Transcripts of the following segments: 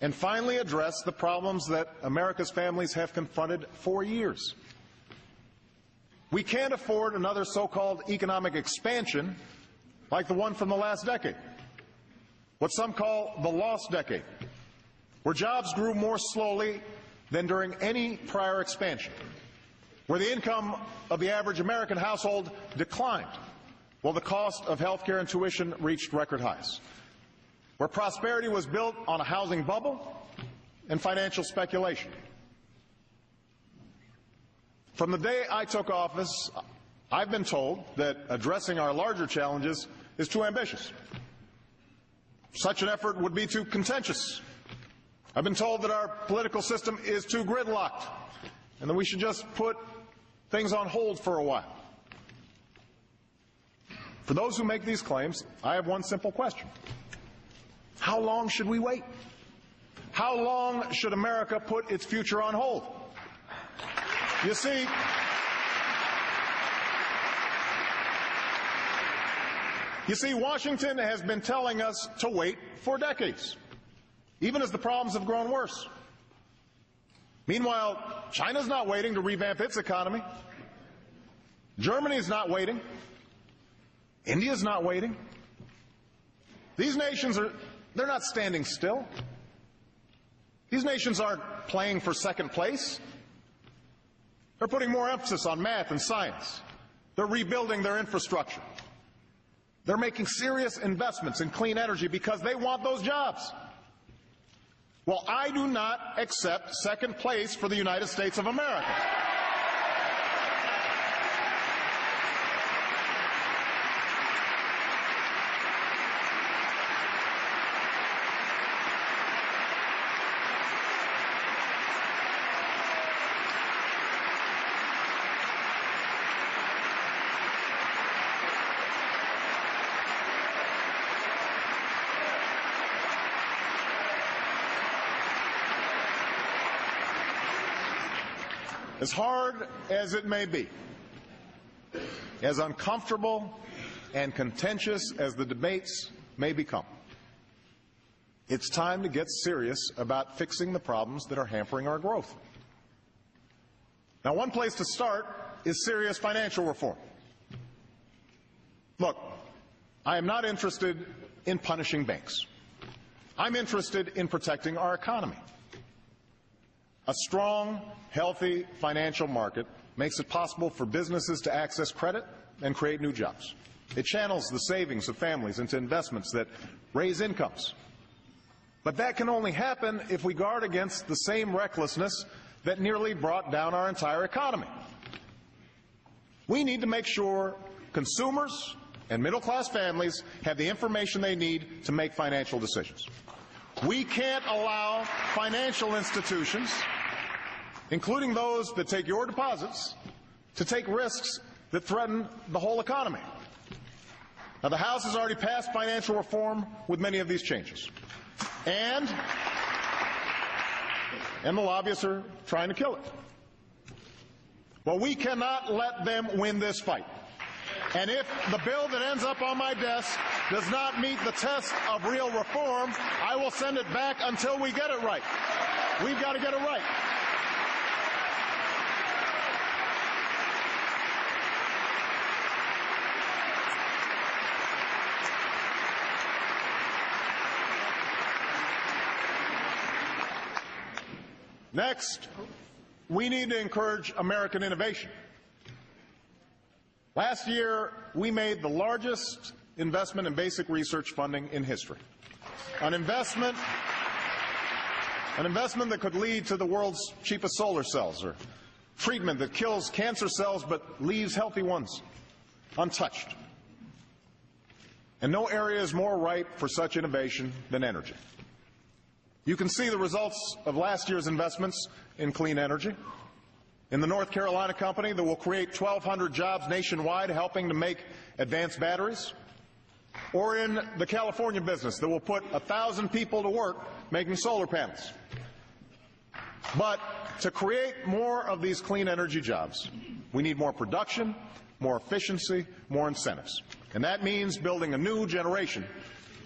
and finally address the problems that America's families have confronted for years. We can't afford another so-called economic expansion like the one from the last decade, what some call the lost decade, where jobs grew more slowly than during any prior expansion, where the income of the average American household declined while the cost of health care and tuition reached record highs, where prosperity was built on a housing bubble and financial speculation. From the day I took office, I've been told that addressing our larger challenges is too ambitious. Such an effort would be too contentious. I've been told that our political system is too gridlocked and that we should just put things on hold for a while. For those who make these claims, I have one simple question. How long should we wait? How long should America put its future on hold? You see, Washington has been telling us to wait for decades, even as the problems have grown worse. Meanwhile, China's not waiting to revamp its economy. Germany's not waiting. India's not waiting. These nations they're not standing still. These nations aren't playing for second place. They're putting more emphasis on math and science. They're rebuilding their infrastructure. They're making serious investments in clean energy because they want those jobs. Well, I do not accept second place for the United States of America. As hard as it may be, as uncomfortable and contentious as the debates may become, it's time to get serious about fixing the problems that are hampering our growth. Now, one place to start is serious financial reform. Look, I am not interested in punishing banks. I'm interested in protecting our economy. A strong, healthy financial market makes it possible for businesses to access credit and create new jobs. It channels the savings of families into investments that raise incomes. But that can only happen if we guard against the same recklessness that nearly brought down our entire economy. We need to make sure consumers and middle-class families have the information they need to make financial decisions. We can't allow financial institutions, including those that take your deposits, to take risks that threaten the whole economy. Now, the House has already passed financial reform with many of these changes. And the lobbyists are trying to kill it. Well, we cannot let them win this fight. And if the bill that ends up on my desk does not meet the test of real reform, I will send it back until we get it right. We've got to get it right. Next, we need to encourage American innovation. Last year, we made the largest investment in basic research funding in history. An investment that could lead to the world's cheapest solar cells, or treatment that kills cancer cells but leaves healthy ones untouched. And no area is more ripe for such innovation than energy. You can see the results of last year's investments in clean energy. In the North Carolina company that will create 1,200 jobs nationwide helping to make advanced batteries, or in the California business that will put 1,000 people to work making solar panels. But to create more of these clean energy jobs, we need more production, more efficiency, more incentives. And that means building a new generation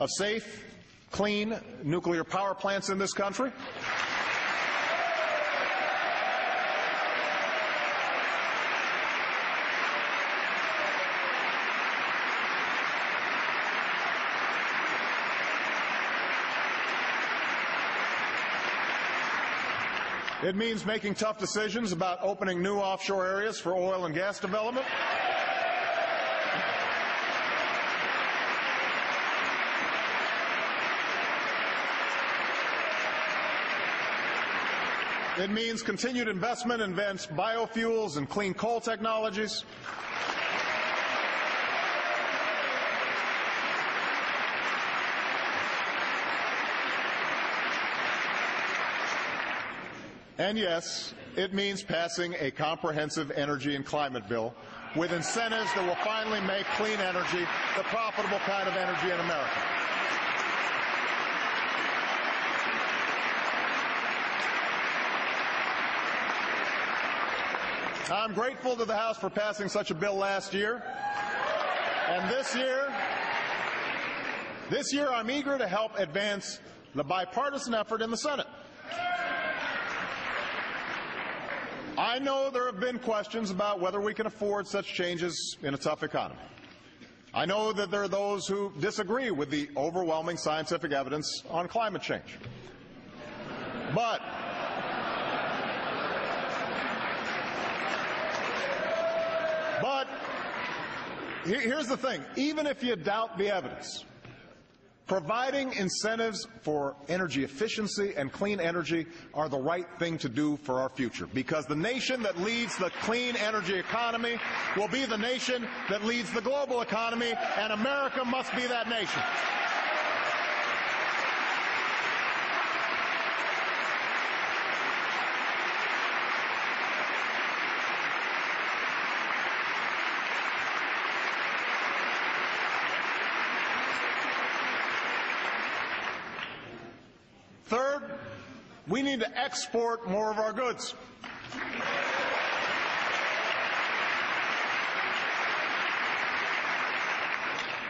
of safe, clean nuclear power plants in this country. It means making tough decisions about opening new offshore areas for oil and gas development. It means continued investment in advanced biofuels and clean coal technologies. And yes, it means passing a comprehensive energy and climate bill with incentives that will finally make clean energy the profitable kind of energy in America. I'm grateful to the House for passing such a bill last year. And this year I'm eager to help advance the bipartisan effort in the Senate. I know there have been questions about whether we can afford such changes in a tough economy. I know that there are those who disagree with the overwhelming scientific evidence on climate change. But here's the thing. Even if you doubt the evidence, providing incentives for energy efficiency and clean energy are the right thing to do for our future, because the nation that leads the clean energy economy will be the nation that leads the global economy, and America must be that nation. Third, we need to export more of our goods.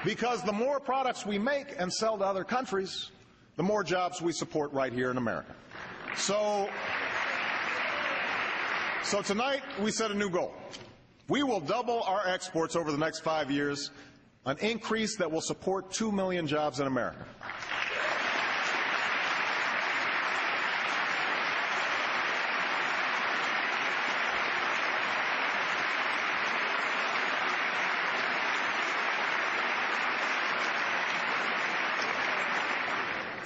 Because the more products we make and sell to other countries, the more jobs we support right here in America. So tonight we set a new goal. We will double our exports over the next 5 years, an increase that will support 2 million jobs in America.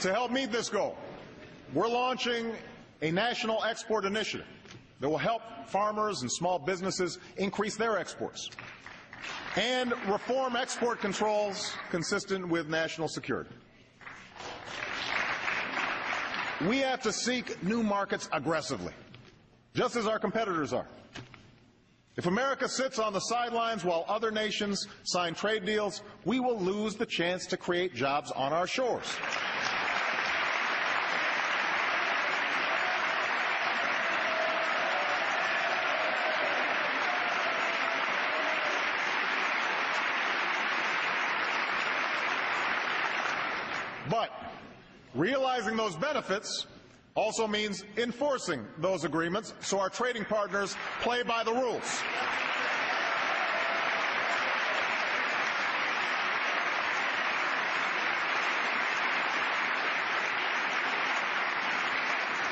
To help meet this goal, we're launching a national export initiative that will help farmers and small businesses increase their exports and reform export controls consistent with national security. We have to seek new markets aggressively, just as our competitors are. If America sits on the sidelines while other nations sign trade deals, we will lose the chance to create jobs on our shores. But realizing those benefits also means enforcing those agreements so our trading partners play by the rules.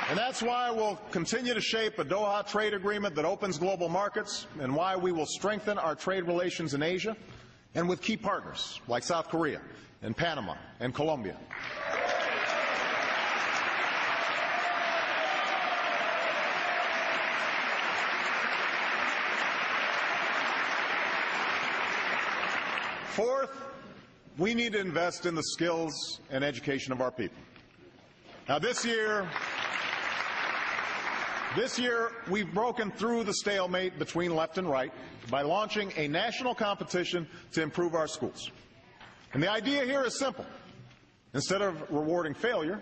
And that's why we'll continue to shape a Doha trade agreement that opens global markets, and why we will strengthen our trade relations in Asia and with key partners like South Korea and Panama and Colombia. Fourth, we need to invest in the skills and education of our people. Now, this year we've broken through the stalemate between left and right by launching a national competition to improve our schools. And the idea here is simple. Instead of rewarding failure,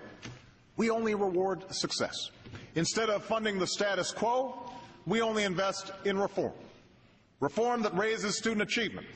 we only reward success. Instead of funding the status quo, we only invest in reform. Reform that raises student achievement